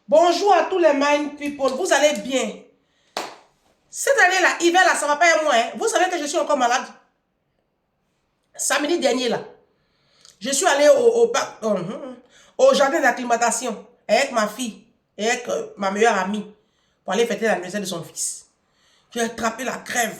Bonjour à tous les Mind People, vous allez bien? Cette année-là, hiver là, ça va pas être moi. Hein. Vous savez que je suis encore malade. Samedi dernier là, je suis allé au jardin d'acclimatation avec ma fille et avec ma meilleure amie pour aller fêter l'anniversaire de son fils. J'ai attrapé la crève.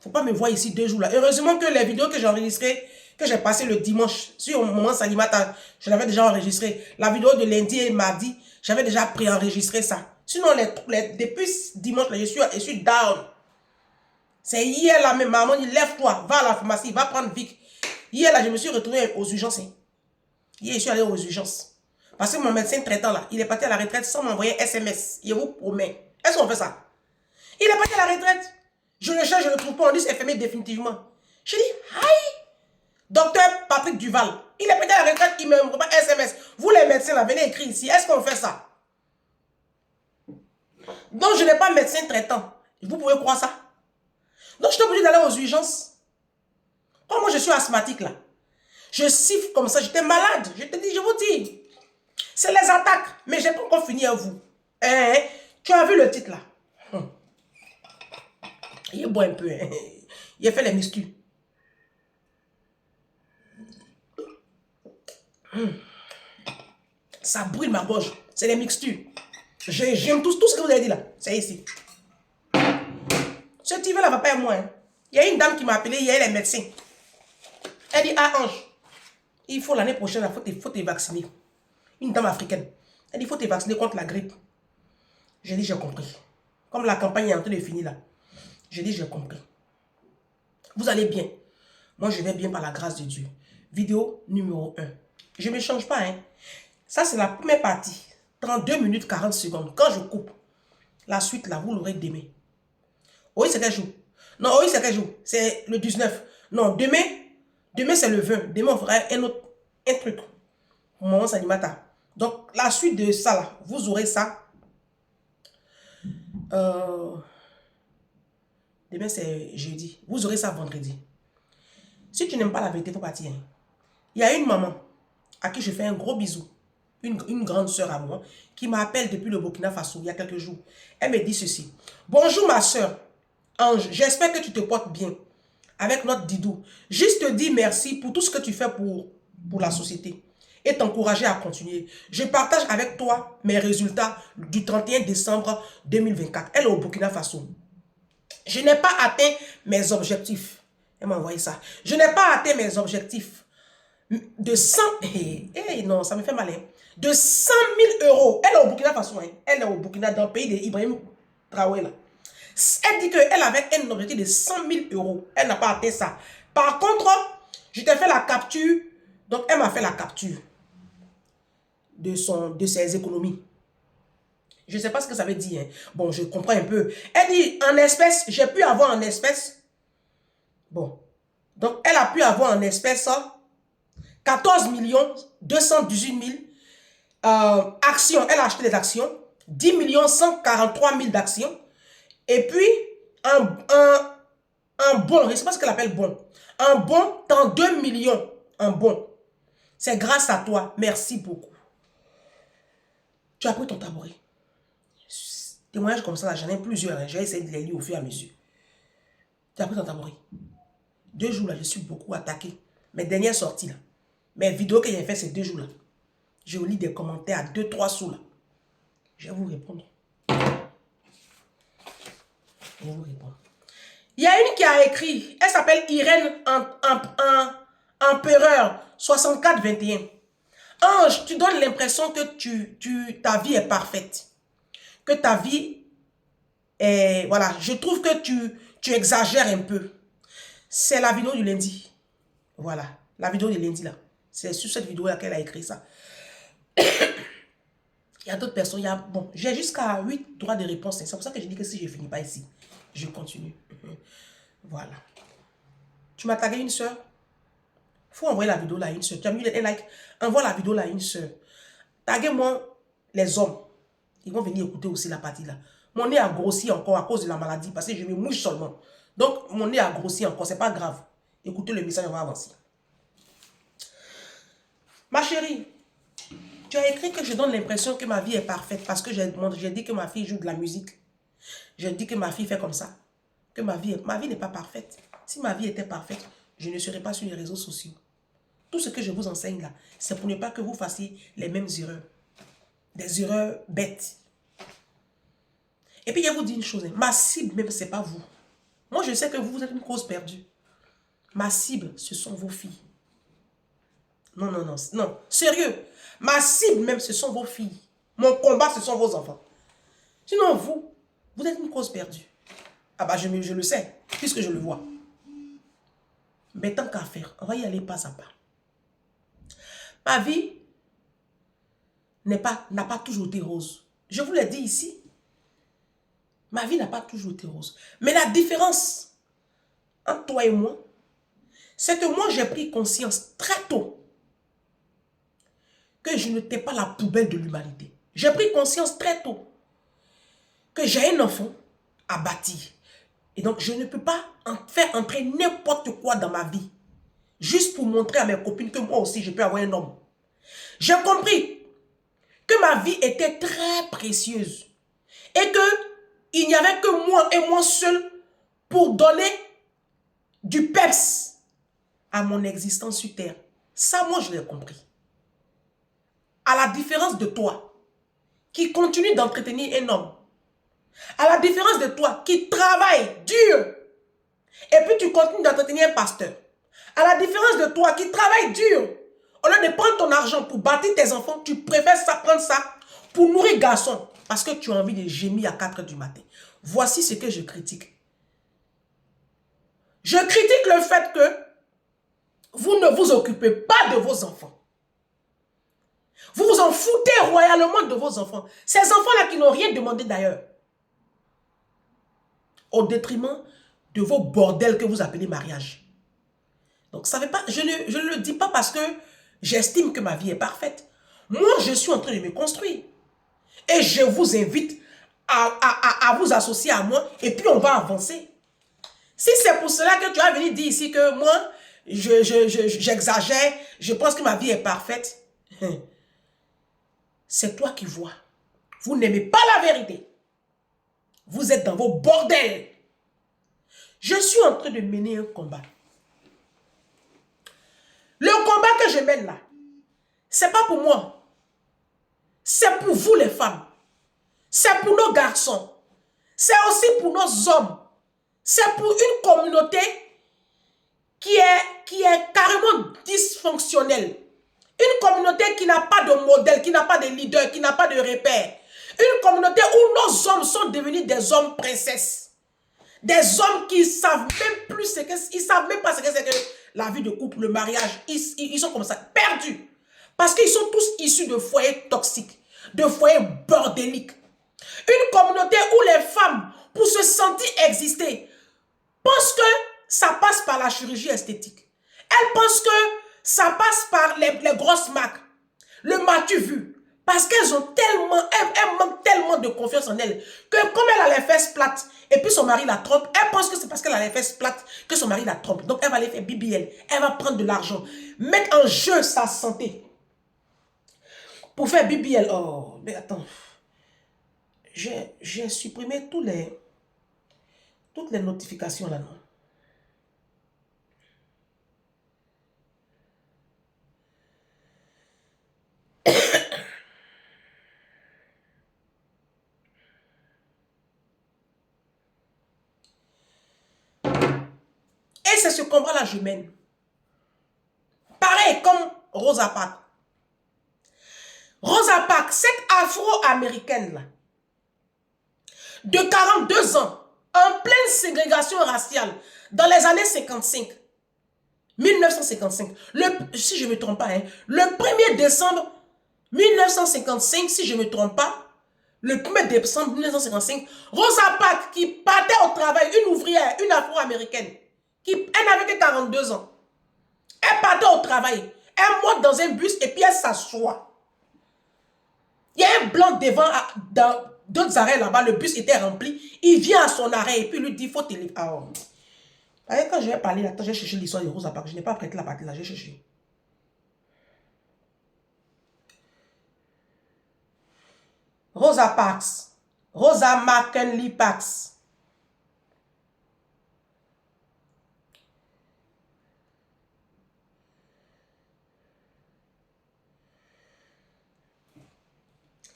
Faut pas me voir ici 2 jours là. Heureusement que les vidéos que j'ai enregistrées, que j'ai passées le dimanche sur Moment Salimata, je l'avais déjà enregistré. La vidéo de lundi et mardi, j'avais déjà préenregistré ça. Sinon, depuis dimanche, là, je suis down. C'est hier là, même maman dit, lève-toi, va à la pharmacie, va prendre Vic. Hier là, je me suis retrouvé aux urgences. Hein. Hier, je suis allé aux urgences. Parce que mon médecin traitant là, il est parti à la retraite sans m'envoyer SMS. Je vous promets. Est-ce qu'on fait ça? Il est parti à la retraite. Je le cherche, je ne le trouve pas. On dit c'est fermé définitivement. Je dis, aïe! Docteur Patrick Duval, il est parti à la retraite, il ne me pas SMS. Vous les médecins là, venez écrire ici. Est-ce qu'on fait ça? Donc je n'ai pas médecin traitant. Vous pouvez croire ça? Donc je suis obligé d'aller aux urgences. Oh, moi je suis asthmatique là. Je siffle comme ça, j'étais malade. Je te dis, je vous dis. C'est les attaques. Mais je n'ai pas encore fini à vous. Hein? Tu as vu le titre là? Il boit un peu. Hein? Il a fait les mixtures. Ça brûle ma gorge. C'est les mixtures. J'aime tout ce que vous avez dit là. C'est ici. Ce hiver là va pas être moi. Hein? Il y a une dame qui m'a appelé hier, elle est médecin. Elle dit, ah Ange, il faut l'année prochaine, il faut te vacciner. Une dame africaine. Elle dit, il faut te vacciner contre la grippe. J'ai dit, j'ai compris. Comme la campagne est en train de finir là. J'ai dit, j'ai compris. Vous allez bien. Moi, je vais bien par la grâce de Dieu. Vidéo numéro 1. Je ne me change pas. Hein. Ça, c'est la première partie. 32 minutes 40 secondes. Quand je coupe, la suite là, vous l'aurez demain. Oui, c'est quel jour? Non, oui, c'est quel jour? C'est le 19. Non, demain c'est le 20. Demain, on fera un truc. Moment Salimata. Donc, la suite de ça là, vous aurez ça. Demain, c'est jeudi. Vous aurez ça vendredi. Si tu n'aimes pas la vérité, il faut partir. Hein. Il y a une maman à qui je fais un gros bisou. Une grande sœur à moi qui m'appelle depuis le Burkina Faso il y a quelques jours. Elle me dit ceci. Bonjour ma sœur. Ange, j'espère que tu te portes bien avec notre Didou. Juste te dire merci pour tout ce que tu fais pour la société et t'encourager à continuer. Je partage avec toi mes résultats du 31 décembre 2024. Elle est au Burkina Faso. Je n'ai pas atteint mes objectifs. Elle m'a envoyé ça. Je n'ai pas atteint mes objectifs de 100... non, ça me fait mal. Hein. De 100 000 euros. Elle est au Burkina Faso. Hein. Elle est au Burkina, dans le pays d'Ibrahim Traoré. Là. Elle dit qu'elle avait un objectif de 100 000 euros. Elle n'a pas atteint ça. Par contre, je t'ai fait la capture. Donc, elle m'a fait la capture de ses économies. Je ne sais pas ce que ça veut dire. Hein. Bon, je comprends un peu. Elle dit, en espèces, j'ai pu avoir en espèces. Bon. Donc, elle a pu avoir en espèces 14 218 000 actions. Elle a acheté des actions. 10 143 000 d'actions. Et puis, un bon, je ne sais pas ce qu'elle appelle bon. Un bon, 32 millions. Un bon. C'est grâce à toi. Merci beaucoup. Tu as pris ton tabouret. Témoignages comme ça, j'en ai plusieurs. Hein. J'ai essayé de les lire au fur et à mesure. Tu as pris ton tabouret. 2 jours là, je suis beaucoup attaqué. Mes dernières sorties là. Mes vidéos que j'ai fait ces 2 jours là. Je lis des commentaires à 2-3 sous là. Je vais vous répondre. Je vais vous répondre. Il y a une qui a écrit. Elle s'appelle Irène Empereur 6421. Ange, tu donnes l'impression que ta vie est parfaite. Que ta vie est... Voilà, je trouve que tu exagères un peu. C'est la vidéo du lundi. Voilà, la vidéo du lundi là. C'est sur cette vidéo là qu'elle a écrit ça. Il y a d'autres personnes. Bon, j'ai jusqu'à 8 droits de réponse. C'est pour ça que je dis que si je ne finis pas ici, je continue. Voilà. Tu m'as tagué une soeur. Il faut envoyer la vidéo là à une soeur. Tu as mis un like. Envoie la vidéo là à une soeur. Taguez-moi les hommes. Ils vont venir écouter aussi la partie là. Mon nez a grossi encore à cause de la maladie. Parce que je me mouche seulement. Donc, mon nez a grossi encore. C'est pas grave. Écoutez le message, on va avancer. Ma chérie, Tu as écrit que je donne l'impression que ma vie est parfaite parce que j'ai dit que ma fille joue de la musique. J'ai dit que ma fille fait comme ça. Que ma vie n'est pas parfaite. Si ma vie était parfaite, je ne serais pas sur les réseaux sociaux. Tout ce que je vous enseigne là, c'est pour ne pas que vous fassiez les mêmes erreurs. Des erreurs bêtes. Et puis, je vous dis une chose, hein, ma cible même, ce n'est pas vous. Moi, je sais que vous êtes une cause perdue. Ma cible, ce sont vos filles. Non, non, non, non. Sérieux. Ma cible même, ce sont vos filles. Mon combat, ce sont vos enfants. Sinon, vous êtes une cause perdue. Ah bah, je le sais, puisque je le vois. Mais tant qu'à faire, on va y aller pas à pas. Ma vie n'a pas toujours été rose. Je vous l'ai dit ici. Ma vie n'a pas toujours été rose. Mais la différence entre toi et moi, c'est que moi, j'ai pris conscience très tôt que je n'étais pas la poubelle de l'humanité. J'ai pris conscience très tôt que j'ai un enfant à bâtir. Et donc, je ne peux pas faire entrer n'importe quoi dans ma vie. Juste pour montrer à mes copines que moi aussi, je peux avoir un homme. J'ai compris que ma vie était très précieuse. Et que il n'y avait que moi et moi seul pour donner du peps à mon existence sur terre. Ça, moi, je l'ai compris. À la différence de toi, qui continue d'entretenir un homme. À la différence de toi, qui travaille dur. Et puis tu continues d'entretenir un pasteur. À la différence de toi, qui travaille dur. Au lieu de prendre ton argent pour bâtir tes enfants, tu préfères prendre ça pour nourrir garçon. Parce que tu as envie de gémir à 4 h du matin. Voici ce que je critique. Je critique le fait que vous ne vous occupez pas de vos enfants. Vous vous en foutez royalement de vos enfants. Ces enfants-là qui n'ont rien demandé d'ailleurs. Au détriment de vos bordels que vous appelez mariage. Donc, ça veut pas, je ne le dis pas parce que j'estime que ma vie est parfaite. Moi, je suis en train de me construire. Et je vous invite à vous associer à moi et puis on va avancer. Si c'est pour cela que tu as venu dire ici que moi, j'exagère, je pense que ma vie est parfaite, c'est toi qui vois. Vous n'aimez pas la vérité. Vous êtes dans vos bordels. Je suis en train de mener un combat. Le combat que je mène là, c'est pas pour moi. C'est pour vous les femmes. C'est pour nos garçons. C'est aussi pour nos hommes. C'est pour une communauté qui est carrément dysfonctionnelle. Une communauté qui n'a pas de modèle, qui n'a pas de leader, qui n'a pas de repère. Une communauté où nos hommes sont devenus des hommes princesses. Des hommes qui savent même plus ce que ils savent même pas ce que c'est que la vie de couple, le mariage. Ils sont comme ça, perdus. Parce qu'ils sont tous issus de foyers toxiques, de foyers bordéliques. Une communauté où les femmes, pour se sentir exister, pensent que ça passe par la chirurgie esthétique. Elles pensent que ça passe par les grosses marques. Le m'as-tu vu? Parce qu'elles ont tellement, elles manquent tellement de confiance en elles que comme elle a les fesses plates et puis son mari la trompe, elle pense que c'est parce qu'elle a les fesses plates que son mari la trompe. Donc elle va aller faire BBL, elle va prendre de l'argent, mettre en jeu sa santé. Pour faire BBL, oh, mais attends, j'ai supprimé toutes les notifications là, non? Et c'est ce combat-là que je mène. Pareil comme Rosa Parks. Rosa Parks, cette afro-américaine-là, de 42 ans, en pleine ségrégation raciale, dans les années 55, 1955, si je ne me trompe pas, hein, le 1er décembre 1955, si je ne me trompe pas, le 1er décembre 1955, Rosa Parks qui partait au travail, une ouvrière, une afro-américaine, elle n'avait que 42 ans. Elle partait au travail, elle monte dans un bus et puis elle s'assoit. Il y a un blanc devant, dans d'autres arrêts là-bas, le bus était rempli. Il vient à son arrêt et puis lui dit, il faut télé... Ah, oh. Quand je vais parler là, j'ai cherché l'histoire de Rosa Parks. Je n'ai pas prêté la partie là, j'ai cherché. Rosa Parks. Rosa McKinley Parks.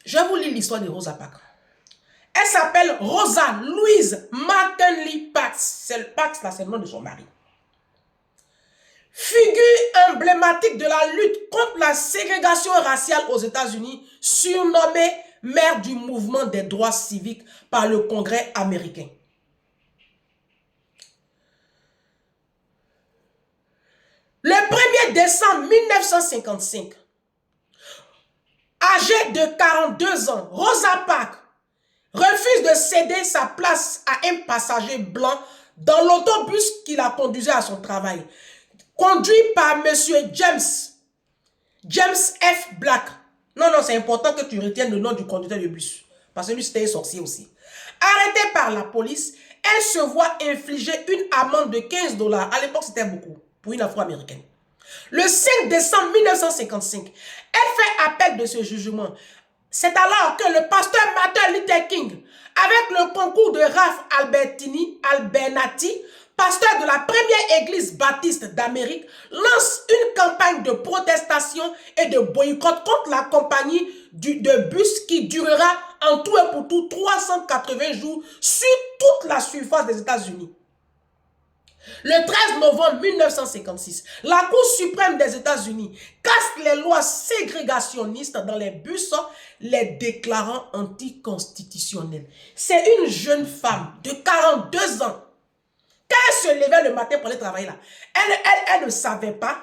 Je vous lis l'histoire de Rosa Parks. Elle s'appelle Rosa Louise McKinley Parks. Parks, là, c'est le nom de son mari. Figure emblématique de la lutte contre la ségrégation raciale aux États-Unis, surnommée mère du mouvement des droits civiques par le Congrès américain. Le 1er décembre 1955, âgée de 42 ans, Rosa Parks refuse de céder sa place à un passager blanc dans l'autobus qui la conduisait à son travail, conduit par M. James F. Black. Non, c'est important que tu retiennes le nom du conducteur de bus, parce que lui, c'était un sorcier aussi. Arrêtée par la police, elle se voit infliger une amende de 15 $. À l'époque, c'était beaucoup pour une Afro-américaine. Le 5 décembre 1955, elle fait appel de ce jugement. C'est alors que le pasteur Martin Luther King, avec le concours de Ralph Abernathy, pasteur de la première église baptiste d'Amérique, lance une campagne de protestation et de boycott contre la compagnie de bus qui durera en tout et pour tout 380 jours sur toute la surface des États-Unis. Le 13 novembre 1956, la Cour suprême des États-Unis casse les lois ségrégationnistes dans les bus, les déclarant anticonstitutionnelles. C'est une jeune femme de 42 ans. Quand elle se levait le matin pour aller travailler là, elle ne savait pas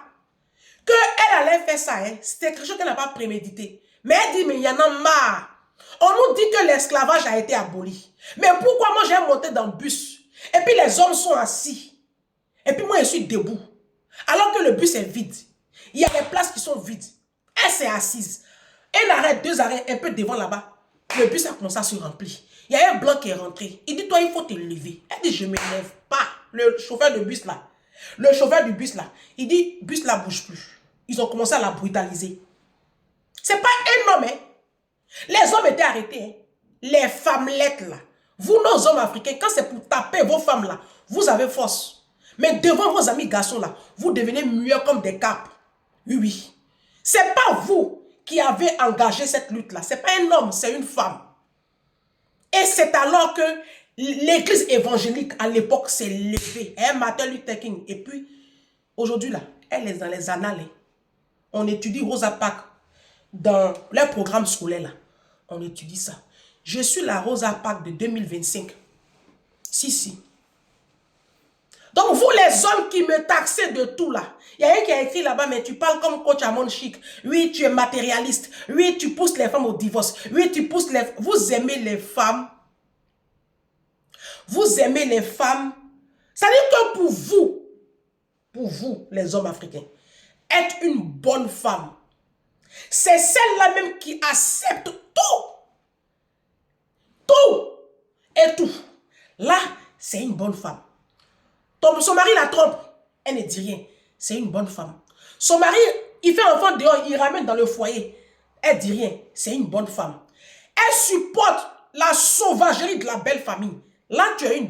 qu'elle allait faire ça. Hein. C'était quelque chose qu'elle n'a pas prémédité. Mais elle dit, mais il y en a marre. On nous dit que l'esclavage a été aboli. Mais pourquoi moi j'ai monté dans le bus? Et puis les hommes sont assis. Et puis moi, je suis debout. Alors que le bus est vide. Il y a des places qui sont vides. Elle s'est assise. Un arrêt, 2 arrêts, un peu devant là-bas. Le bus a commencé à se remplir. Il y a un blanc qui est rentré. Il dit, toi, il faut te lever. Elle dit, je ne me lève pas. Le chauffeur de bus là. Le chauffeur du bus là. Il dit, bus là bouge plus. Ils ont commencé à la brutaliser. C'est pas un homme, hein. Les hommes étaient arrêtés, hein. Les femmelettes là. Vous, nos hommes africains, quand c'est pour taper vos femmes là, vous avez force. Mais devant vos amis garçons là, vous devenez muets comme des capes. Oui. C'est pas vous qui avez engagé cette lutte là. C'est pas un homme, c'est une femme. Et c'est alors que l'église évangélique à l'époque s'est levée. Martin Luther King. Et puis, aujourd'hui là, elle est dans les annales. On étudie Rosa Parks dans leur programme scolaire là. On étudie ça. Je suis la Rosa Parks de 2025. Si. Donc, vous les hommes qui me taxez de tout là, il y a un qui a écrit là-bas, mais tu parles comme coach Amon Chic. Oui, tu es matérialiste. Oui, tu pousses les femmes au divorce. Oui, tu pousses les... Vous aimez les femmes. Vous aimez les femmes. Ça veut dire que pour vous, les hommes africains, être une bonne femme, c'est celle-là même qui accepte tout. Tout et tout. Là, c'est une bonne femme. Son mari la trompe, elle ne dit rien. C'est une bonne femme. Son mari, il fait enfant dehors, il ramène dans le foyer. Elle ne dit rien. C'est une bonne femme. Elle supporte la sauvagerie de la belle famille. Là, tu es une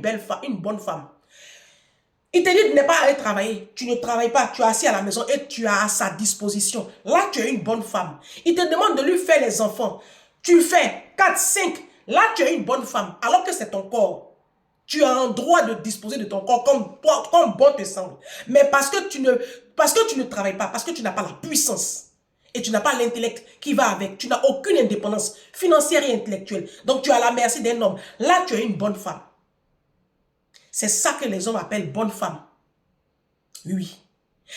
bonne femme. Il te dit de ne pas aller travailler. Tu ne travailles pas. Tu es assis à la maison et tu as à sa disposition. Là, tu es une bonne femme. Il te demande de lui faire les enfants. Tu fais 4, 5. Là, tu es une bonne femme. Alors que c'est ton corps. Tu as un droit de disposer de ton corps comme bon te semble. Mais parce que tu ne travailles pas, parce que tu n'as pas la puissance et tu n'as pas l'intellect qui va avec, tu n'as aucune indépendance financière et intellectuelle. Donc tu es à la merci d'un homme. Là, tu es une bonne femme. C'est ça que les hommes appellent bonne femme. Oui.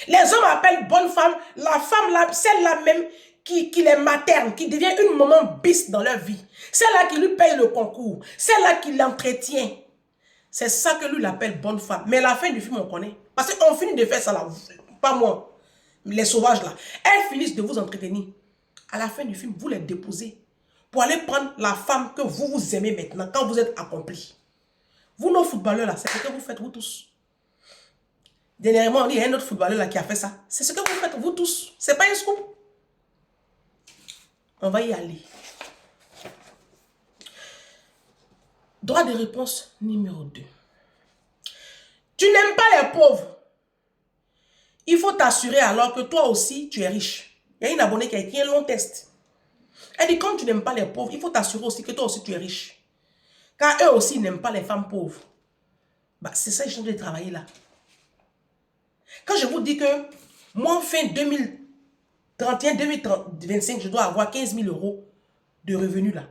Les hommes appellent bonne femme la femme là, celle-là même qui les materne, qui devient une maman bis dans leur vie. Celle-là qui lui paye le concours. Celle-là qui l'entretient. C'est ça que lui l'appelle bonne femme. Mais à la fin du film, on connaît. Parce qu'on finit de faire ça là. Pas moi. Les sauvages là. Elles finissent de vous entretenir. À la fin du film, vous les déposez. Pour aller prendre la femme que vous aimez maintenant. Quand vous êtes accompli. Vous, nos footballeurs là, c'est ce que vous faites, vous tous. Dernièrement, il y a un autre footballeur là qui a fait ça. C'est ce que vous faites, vous tous. C'est pas un scoop. On va y aller. Droit de réponse numéro 2. Tu n'aimes pas les pauvres. Il faut t'assurer alors que toi aussi, tu es riche. Il y a une abonnée qui a écrit un long test. Elle dit, quand tu n'aimes pas les pauvres, il faut t'assurer aussi que toi aussi, tu es riche. Car eux aussi n'aiment pas les femmes pauvres. Bah, c'est ça, ils sont de travailler là. Quand je vous dis que moi, fin 2031, 2025, je dois avoir 15 000 € de revenus là.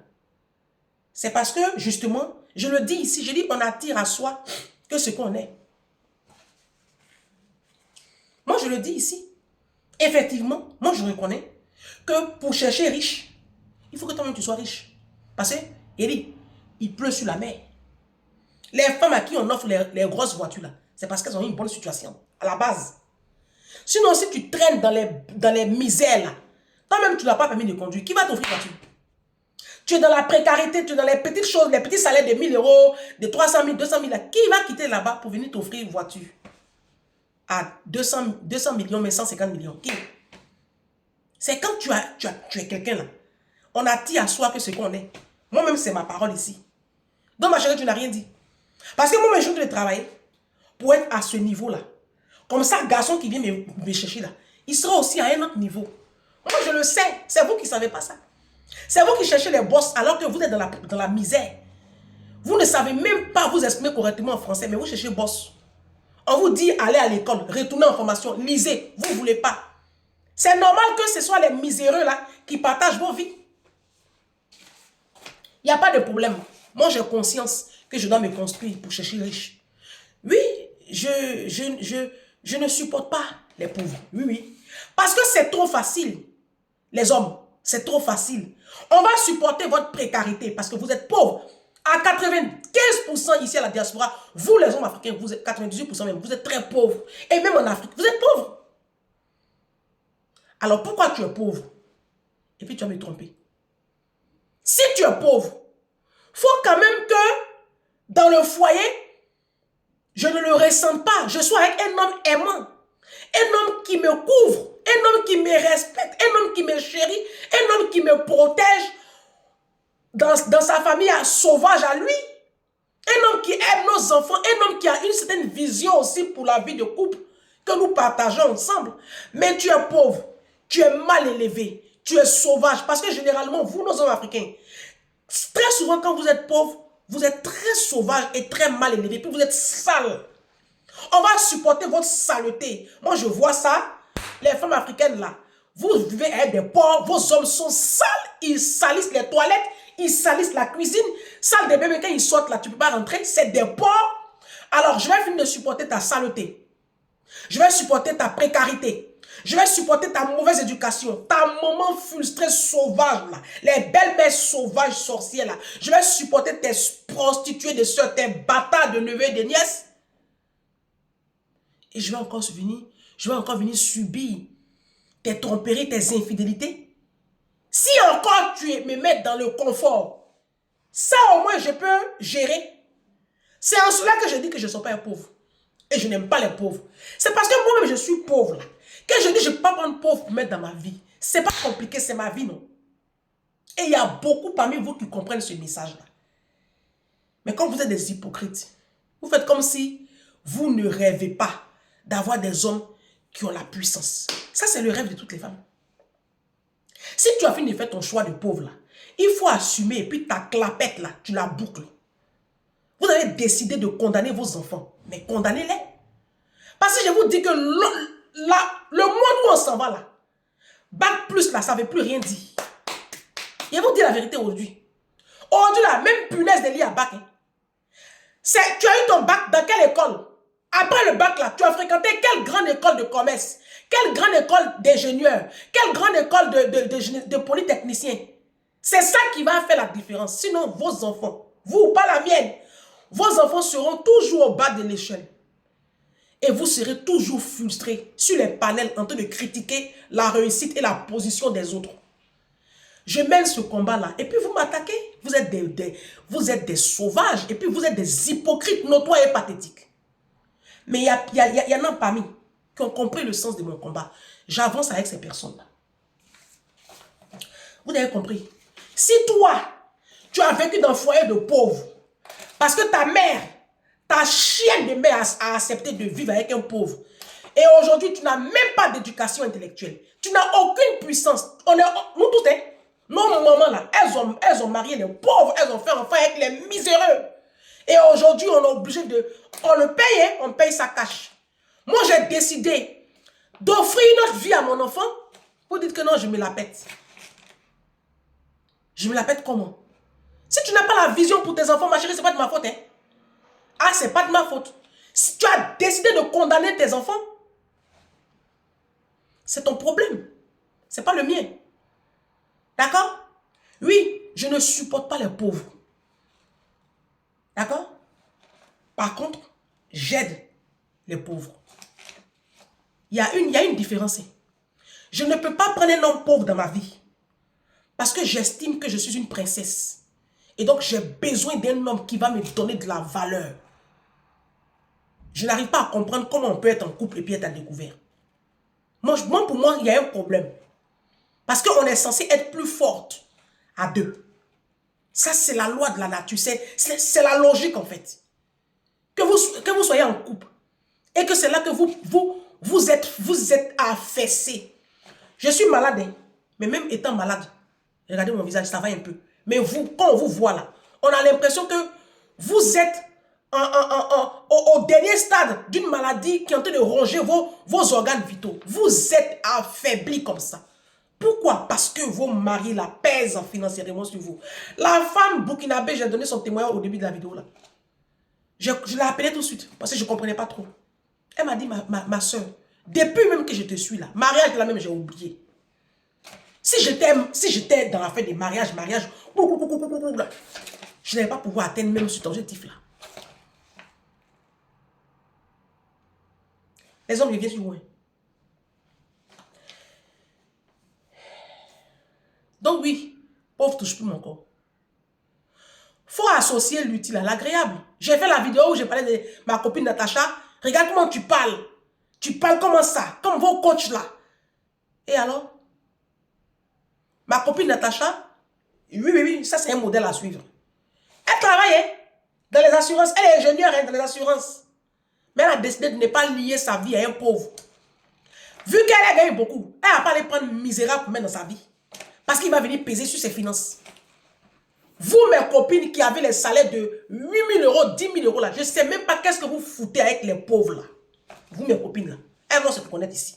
C'est parce que, justement, je le dis ici, je dis on attire à soi que ce qu'on est. Moi, je le dis ici. Effectivement, moi, je reconnais que pour chercher riche, il faut que toi-même tu sois riche. Parce que, il pleut sur la mer. Les femmes à qui on offre les grosses voitures là, c'est parce qu'elles ont une bonne situation, à la base. Sinon, si tu traînes dans les misères là, toi-même tu n'as pas permis de conduire, qui va t'offrir voiture? Tu es dans la précarité, tu es dans les petites choses, les petits salaires de 1 000 €, de 300 000, 200 000 là. Qui va quitter là-bas pour venir t'offrir une voiture à 200 millions, mais 150 millions? Qui? C'est quand tu es quelqu'un là. On attire à soi que ce qu'on est. Moi-même, c'est ma parole ici. Donc, ma chérie, tu n'as rien dit. Parce que moi-même, je dois travailler pour être à ce niveau-là. Comme ça, le garçon qui vient me chercher là, il sera aussi à un autre niveau. Moi, je le sais. C'est vous qui ne savez pas ça. C'est vous qui cherchez les boss alors que vous êtes dans la misère. Vous ne savez même pas vous exprimer correctement en français, mais vous cherchez boss. On vous dit, allez à l'école, retournez en formation, lisez. Vous ne voulez pas. C'est normal que ce soit les miséreux là qui partagent vos vies. Il n'y a pas de problème. Moi, j'ai conscience que je dois me construire pour chercher riche. Oui, je ne supporte pas les pauvres. Oui, oui. Parce que c'est trop facile. Les hommes, c'est trop facile. On va supporter votre précarité parce que vous êtes pauvres. À 95% ici à la diaspora, vous les hommes africains, vous êtes 98% même, vous êtes très pauvres. Et même en Afrique, vous êtes pauvres. Alors pourquoi tu es pauvre? Et puis tu vas me tromper. Si tu es pauvre, il faut quand même que dans le foyer, je ne le ressente pas. Je sois avec un homme aimant. Un homme qui me couvre. Un homme qui me respecte. Un homme qui me chérit. Un homme qui me protège dans sa famille sauvage à lui. Un homme qui aime nos enfants. Un homme qui a une certaine vision aussi pour la vie de couple que nous partageons ensemble. Mais tu es pauvre. Tu es mal élevé. Tu es sauvage. Parce que généralement, vous, nos hommes africains, très souvent quand vous êtes pauvre, vous êtes très sauvage et très mal élevé. Puis vous êtes sale. On va supporter votre saleté. Moi, je vois ça. Les femmes africaines, là, vous vivez avec des pauvres. Vos hommes sont sales. Ils salissent les toilettes. Ils salissent la cuisine. Salle des bébés, quand ils sortent, là, tu ne peux pas rentrer. C'est des pauvres. Alors, je vais finir de supporter ta saleté. Je vais supporter ta précarité. Je vais supporter ta mauvaise éducation, ta maman frustrée sauvage, là, les belles-mères sauvages sorcières, là. Je vais supporter tes prostituées de soeurs, tes bâtards de neveux et de nièces. Et je vais encore venir subir tes tromperies, tes infidélités. Si encore tu me mets dans le confort, ça au moins je peux gérer. C'est en cela que je dis que je ne suis pas un pauvre. Et je n'aime pas les pauvres. C'est parce que moi-même je suis pauvre là. Quand je dis je ne peux pas prendre pauvre pour mettre dans ma vie, ce n'est pas compliqué, c'est ma vie, non? Et il y a beaucoup parmi vous qui comprennent ce message-là. Mais quand vous êtes des hypocrites, vous faites comme si vous ne rêvez pas d'avoir des hommes qui ont la puissance. Ça, c'est le rêve de toutes les femmes. Si tu as fini de faire ton choix de pauvre, là, il faut assumer, et puis ta clapette, là, tu la boucles. Vous avez décidé de condamner vos enfants, mais condamnez-les. Parce que je vous dis que le monde où on s'en va là, bac plus là, ça ne veut plus rien dire. Je vais vous dire la vérité aujourd'hui. Aujourd'hui là, même punaise de lit à bac. Hein. Tu as eu ton bac dans quelle école? Après le bac là, tu as fréquenté quelle grande école de commerce? Quelle grande école d'ingénieur? Quelle grande école de polytechnicien? C'est ça qui va faire la différence. Sinon, vos enfants, vous, pas la mienne, vos enfants seront toujours au bas de l'échelle. Et vous serez toujours frustrés sur les panels en train de critiquer la réussite et la position des autres. Je mène ce combat-là. Et puis vous m'attaquez. Vous êtes des sauvages. Et puis vous êtes des hypocrites notoires et pathétiques. Mais il y en a parmi qui ont compris le sens de mon combat. J'avance avec ces personnes-là. Vous avez compris. Si toi, tu as vécu dans un foyer de pauvres, Parce que ta mère, ta chienne de mère a accepté de vivre avec un pauvre. Et aujourd'hui, tu n'as même pas d'éducation intellectuelle. Tu n'as aucune puissance. Nous tous, hein, nos mamans là, elles ont marié les pauvres, elles ont fait enfant avec les miséreux. Et aujourd'hui, on est obligé de... On le paye, hein, on paye sa cash. Moi, j'ai décidé d'offrir une autre vie à mon enfant. Vous dites que non, je me la pète. Je me la pète comment? Si tu n'as pas la vision pour tes enfants, ma chérie, c'est pas de ma faute. Hein? Ah, c'est pas de ma faute. Si tu as décidé de condamner tes enfants, c'est ton problème. C'est pas le mien. D'accord? Oui, je ne supporte pas les pauvres. D'accord? Par contre, j'aide les pauvres. Il y a une différence. Je ne peux pas prendre un homme pauvre dans ma vie. Parce que j'estime que je suis une princesse. Et donc, j'ai besoin d'un homme qui va me donner de la valeur. Je n'arrive pas à comprendre comment on peut être en couple et puis être à découvert. Pour moi, il y a un problème. Parce qu'on est censé être plus forte à deux. Ça, c'est la loi de la nature. C'est la logique, en fait. Que vous soyez en couple. Et que c'est là que vous êtes affaissé. Je suis malade, hein, mais même étant malade, regardez mon visage, ça va un peu. Mais vous, quand on vous voit là, on a l'impression que vous êtes au dernier stade d'une maladie qui est en train de ronger vos organes vitaux. Vous êtes affaibli comme ça. Pourquoi? Parce que vos maris la pèsent financièrement sur vous. La femme burkinabé, j'ai donné son témoignage au début de la vidéo là. Je l'ai appelée tout de suite parce que je ne comprenais pas trop. Elle m'a dit, ma soeur, depuis même que je te suis là, mariage là même, j'ai oublié. Si j'étais dans l'affaire des mariages, je n'allais pas pouvoir atteindre même cet objectif là. Les hommes, ils viennent sur loin. Donc oui, pauvre touche plus mon corps. Faut associer l'utile à l'agréable. J'ai fait la vidéo où j'ai parlé de ma copine Natacha. Regarde comment tu parles. Tu parles comment ça, comme vos coachs là. Et alors? Ma copine Natacha, oui, ça c'est un modèle à suivre. Elle travaille dans les assurances. Elle est ingénieure dans les assurances. Mais elle a décidé de ne pas lier sa vie à un pauvre. Vu qu'elle a gagné beaucoup, elle n'a pas allé prendre misérable pour mettre dans sa vie. Parce qu'il va venir peser sur ses finances. Vous, mes copines qui avez les salaires de 8 000 euros, 10 000 euros là, je ne sais même pas qu'est-ce que vous foutez avec les pauvres là. Vous, mes copines là, elles vont se connaître ici.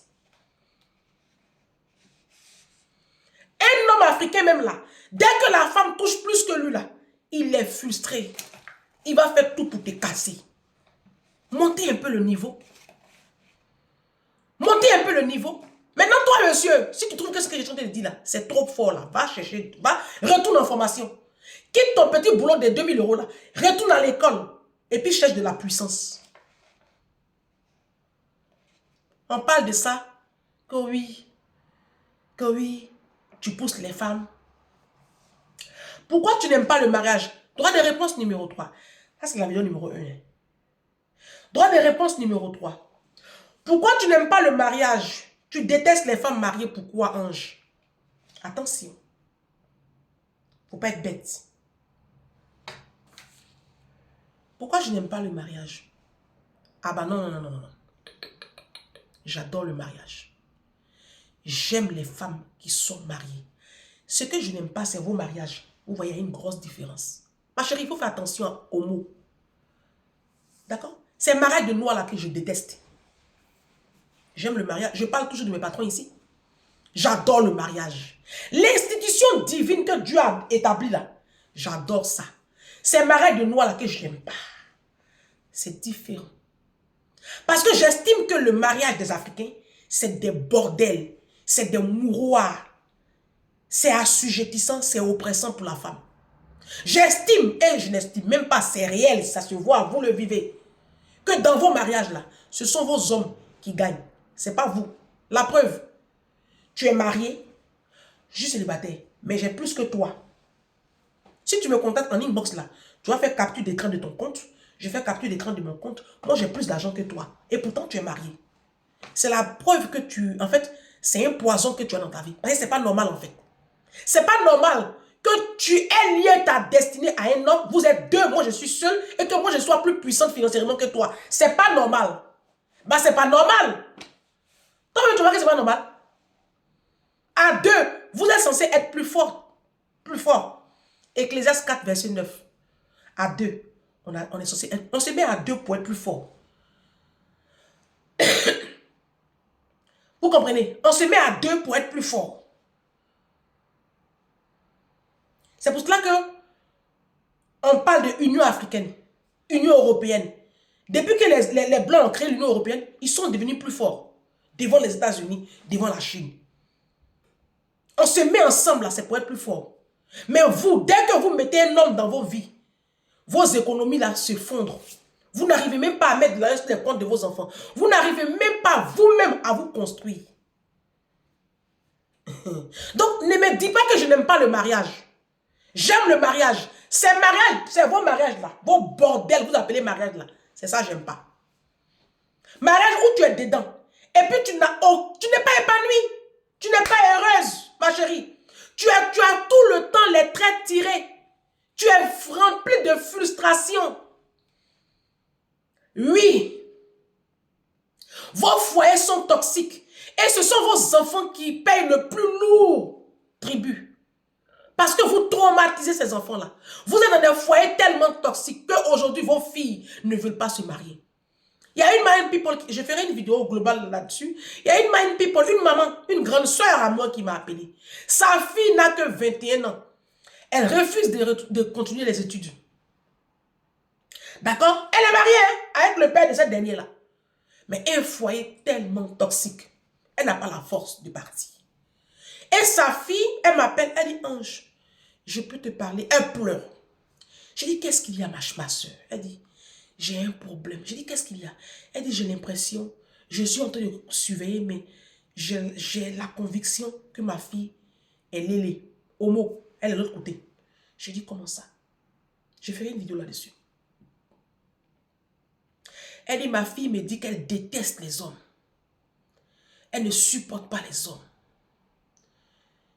Un homme africain même là, dès que la femme touche plus que lui là, il est frustré. Il va faire tout pour te casser. Montez un peu le niveau. Montez un peu le niveau. Maintenant, toi, monsieur, si tu trouves que ce que je suis en train de dire là, c'est trop fort là, va chercher, retourne en formation. Quitte ton petit boulot de 2 000 euros là, retourne à l'école et puis cherche de la puissance. On parle de ça, que oui, tu pousses les femmes. Pourquoi tu n'aimes pas le mariage? Droit de réponse numéro 3. Ça, c'est la vidéo numéro 1. Droit de réponse numéro 3. Pourquoi tu n'aimes pas le mariage? Tu détestes les femmes mariées. Pourquoi, ange? Attention. Faut pas être bête. Pourquoi je n'aime pas le mariage? Ah bah non. J'adore le mariage. J'aime les femmes qui sont mariées. Ce que je n'aime pas, c'est vos mariages. Vous voyez, il y a une grosse différence. Ma chérie, il faut faire attention aux mots. D'accord? C'est le mariage de noix là que je déteste. J'aime le mariage. Je parle toujours de mes patrons ici. J'adore le mariage. L'institution divine que Dieu a établie là. J'adore ça. C'est le mariage de noix là que je n'aime pas. C'est différent. Parce que j'estime que le mariage des Africains, c'est des bordels. C'est des mouroirs. C'est assujettissant, c'est oppressant pour la femme. J'estime, et je n'estime même pas, c'est réel, ça se voit, vous le vivez, que dans vos mariages là, ce sont vos hommes qui gagnent. Ce n'est pas vous. La preuve, tu es marié, je suis célibataire, mais j'ai plus que toi. Si tu me contactes en inbox là, tu vas faire capture d'écran de ton compte, je fais capture d'écran de mon compte, moi j'ai plus d'argent que toi. Et pourtant tu es marié. C'est la preuve que en fait, c'est un poison que tu as dans ta vie. Parce que ce n'est pas normal en fait. C'est pas normal que tu es lié ta destinée à un homme, vous êtes deux, moi je suis seul, et que moi je sois plus puissante financièrement que toi. C'est pas normal. Bah c'est pas normal. Toi, tu vois que c'est pas normal. À deux, vous êtes censé être plus fort. Plus fort. Ecclésiaste 4, verset 9. À deux, on est censé être, on se met à deux pour être plus fort. Vous comprenez? On se met à deux pour être plus fort. C'est pour cela que on parle de Union africaine, Union européenne. Depuis que les Blancs ont créé l'Union européenne, ils sont devenus plus forts. Devant les États-Unis, devant la Chine. On se met ensemble là, c'est pour être plus fort. Mais vous, dès que vous mettez un homme dans vos vies, vos économies là se fondrent. Vous n'arrivez même pas à mettre de l'argent sur les comptes de vos enfants. Vous n'arrivez même pas vous-même à vous construire. Donc, ne me dis pas que je n'aime pas le mariage. J'aime le mariage. C'est mariage, c'est vos mariages là. Vos bordels, vous appelez mariage là. C'est ça, j'aime pas. Mariage où tu es dedans. Et puis tu n'es pas épanouie. Tu n'es pas heureuse, ma chérie. Tu as tout le temps les traits tirés. Tu es rempli de frustration. Oui. Vos foyers sont toxiques. Et ce sont vos enfants qui payent le plus lourd tribut. Parce que vous traumatisez ces enfants-là. Vous êtes dans des foyers tellement toxiques qu'aujourd'hui, vos filles ne veulent pas se marier. Il y a une mind people, je ferai une vidéo globale là-dessus. Il y a une mind people, une maman, une grande soeur à moi qui m'a appelé. Sa fille n'a que 21 ans. Elle refuse de continuer les études. D'accord? Elle est mariée avec le père de cette dernière-là. Mais un foyer tellement toxique. Elle n'a pas la force de partir. Et sa fille, elle m'appelle, elle dit, Ange, je peux te parler. Elle pleure. Je dis, qu'est-ce qu'il y a, ma soeur? Elle dit, j'ai un problème. Je dis, qu'est-ce qu'il y a? Elle dit, j'ai l'impression, je suis en train de surveiller, mais j'ai la conviction que ma fille, elle est homo. Elle est de l'autre côté. Je dis, comment ça? Je ferai une vidéo là-dessus. Elle dit, ma fille me dit qu'elle déteste les hommes. Elle ne supporte pas les hommes.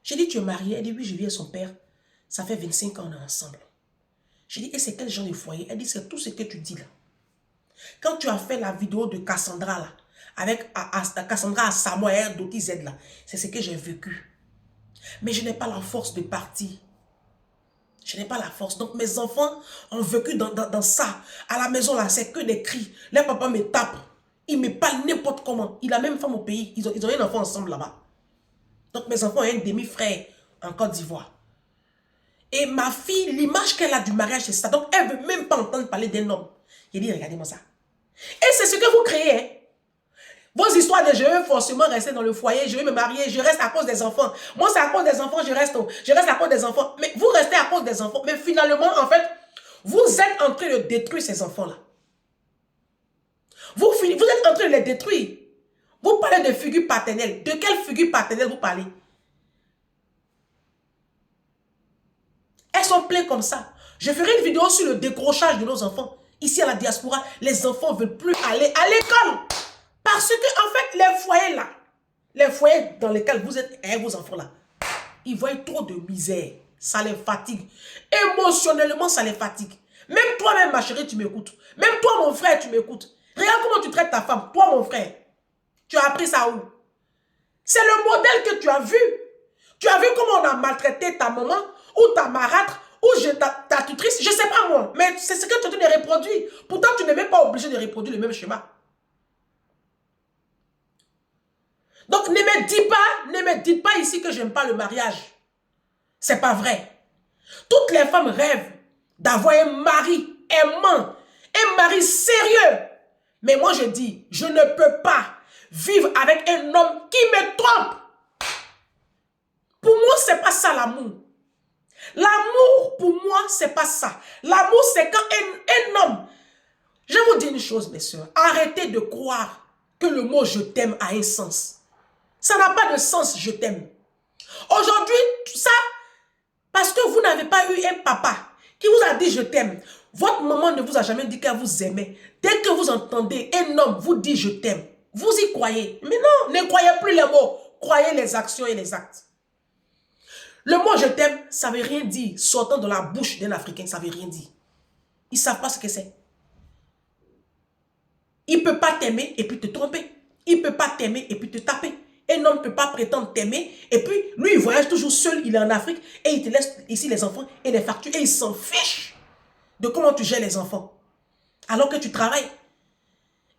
J'ai dit, tu es mariée? Elle dit, oui, je vis avec son père. Ça fait 25 ans, on est ensemble. J'ai dit, et c'est quel genre de foyer? Elle dit, c'est tout ce que tu dis là. Quand tu as fait la vidéo de Cassandra là, avec Cassandra à Samoa, Doti Z là, c'est ce que j'ai vécu. Mais je n'ai pas la force de partir. Je n'ai pas la force. Donc mes enfants ont vécu dans ça. À la maison là, c'est que des cris. Les papas me tapent. Ils me parlent n'importe comment. Il a même femme au pays. Ils ont un enfant ensemble là-bas. Donc mes enfants ont un demi-frère en Côte d'Ivoire. Et ma fille, l'image qu'elle a du mariage, c'est ça. Donc elle ne veut même pas entendre parler d'un homme. J'ai dit, regardez-moi ça. Et c'est ce que vous créez. Hein? Vos histoires de je veux forcément rester dans le foyer, je veux me marier, je reste à cause des enfants. Moi, c'est à cause des enfants, je reste à cause des enfants. Mais vous restez à cause des enfants. Mais finalement, en fait, vous êtes en train de détruire ces enfants-là. Vous êtes en train de les détruire. Vous parlez de figure paternelle. De quelle figure paternelle vous parlez? Elles sont pleines comme ça. Je ferai une vidéo sur le décrochage de nos enfants. Ici à la diaspora, les enfants ne veulent plus aller à l'école. Parce que, en fait, les foyers là, les foyers dans lesquels vous êtes avec vos enfants là, ils voient trop de misère. Ça les fatigue. Émotionnellement, ça les fatigue. Même toi-même, ma chérie, tu m'écoutes. Même toi, mon frère, tu m'écoutes. Regarde comment tu traites ta femme. Toi, mon frère. Tu as appris ça où? C'est le modèle que tu as vu. Tu as vu comment on a maltraité ta maman ou ta marâtre ou ta tutrice. Je ne sais pas moi. Mais c'est ce que tu as de reproduire. Pourtant, tu n'es même pas obligé de reproduire le même schéma. Donc, ne me dites pas ici que je n'aime pas le mariage. C'est pas vrai. Toutes les femmes rêvent d'avoir un mari aimant, un mari sérieux. Mais moi, je dis, je ne peux pas vivre avec un homme qui me trompe. Pour moi, c'est pas ça l'amour. L'amour, pour moi, c'est pas ça. L'amour, c'est quand un homme... Je vous dis une chose, mes soeurs. Arrêtez de croire que le mot « je t'aime » a un sens. Ça n'a pas de sens, je t'aime. Aujourd'hui, ça, parce que vous n'avez pas eu un papa qui vous a dit je t'aime. Votre maman ne vous a jamais dit qu'elle vous aimait. Dès que vous entendez un homme vous dire je t'aime, vous y croyez. Mais non, ne croyez plus les mots. Croyez les actions et les actes. Le mot je t'aime, ça ne veut rien dire. Sortant de la bouche d'un Africain, ça ne veut rien dire. Ils ne savent pas ce que c'est. Il ne peut pas t'aimer et puis te tromper. Il ne peut pas t'aimer et puis te taper. Un homme ne peut pas prétendre t'aimer et puis lui, il voyage toujours seul, il est en Afrique et il te laisse ici les enfants et les factures et il s'en fiche de comment tu gères les enfants alors que tu travailles.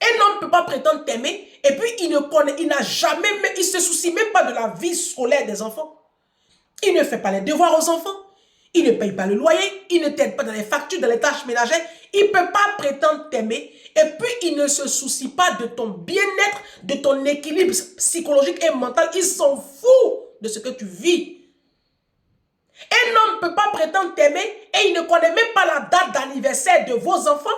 Un homme ne peut pas prétendre t'aimer et puis il n'a jamais, il se soucie même pas de la vie scolaire des enfants. Il ne fait pas les devoirs aux enfants. Il ne paye pas le loyer. Il ne t'aide pas dans les factures, dans les tâches ménagères. Il ne peut pas prétendre t'aimer. Et puis, il ne se soucie pas de ton bien-être, de ton équilibre psychologique et mental. Il s'en fout de ce que tu vis. Un homme ne peut pas prétendre t'aimer et il ne connaît même pas la date d'anniversaire de vos enfants.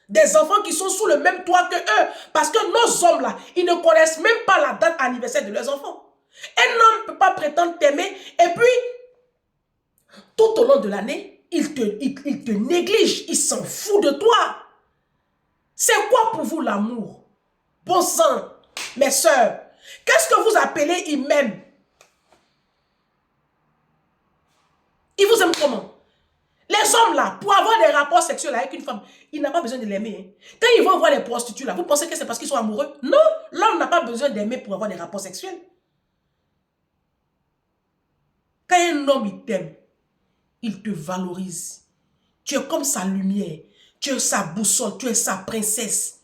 Des enfants qui sont sous le même toit que eux. Parce que nos hommes là, ils ne connaissent même pas la date anniversaire de leurs enfants. Un homme ne peut pas prétendre t'aimer et puis, tout au long de l'année, il te néglige, il s'en fout de toi. C'est quoi pour vous l'amour? Bon sang, mes sœurs, qu'est-ce que vous appelez il m'aime? Il vous aime comment? Les hommes là, pour avoir des rapports sexuels avec une femme, il n'a pas besoin de l'aimer. Hein. Quand ils vont voir les prostituées là, vous pensez que c'est parce qu'ils sont amoureux? Non, l'homme n'a pas besoin d'aimer pour avoir des rapports sexuels. Quand un homme il t'aime, il te valorise. Tu es comme sa lumière. Tu es sa boussole. Tu es sa princesse.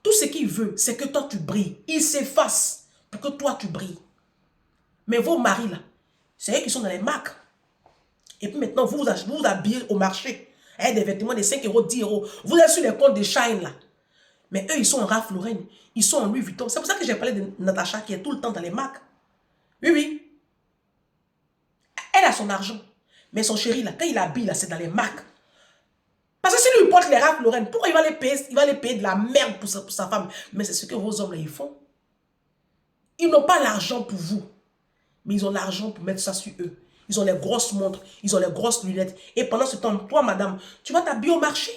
Tout ce qu'il veut, c'est que toi tu brilles. Il s'efface pour que toi tu brilles. Mais vos maris là, c'est eux qui sont dans les marques. Et puis maintenant, vous vous habillez au marché. Avec des vêtements de 5 euros, 10 euros. Vous êtes sur les comptes de Shine là. Mais eux, ils sont en Ralph Lauren. Ils sont en Louis Vuitton. C'est pour ça que j'ai parlé de Natacha qui est tout le temps dans les marques. Oui, oui. Elle a son argent. Mais son chéri là, quand il habille là, c'est dans les marques. Parce que s'il lui porte les Ralph Lauren, pourquoi il va les payer de la merde pour sa femme? Mais c'est ce que vos hommes là, ils font. Ils n'ont pas l'argent pour vous. Mais ils ont l'argent pour mettre ça sur eux. Ils ont les grosses montres, ils ont les grosses lunettes. Et pendant ce temps, toi, madame, tu vas t'habiller au marché.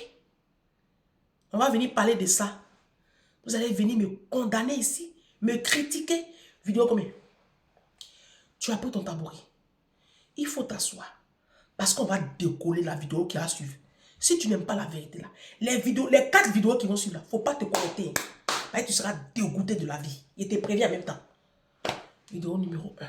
On va venir parler de ça. Vous allez venir me condamner ici, me critiquer. Vidéo combien? Tu as pris ton tabouret. Il faut t'asseoir. Parce qu'on va décoller la vidéo qui va suivre. Si tu n'aimes pas la vérité là, les 4 vidéos qui vont suivre là, il ne faut pas te connecter. Là, tu seras dégoûté de la vie. Et tu es prévenu en même temps. Vidéo numéro 1.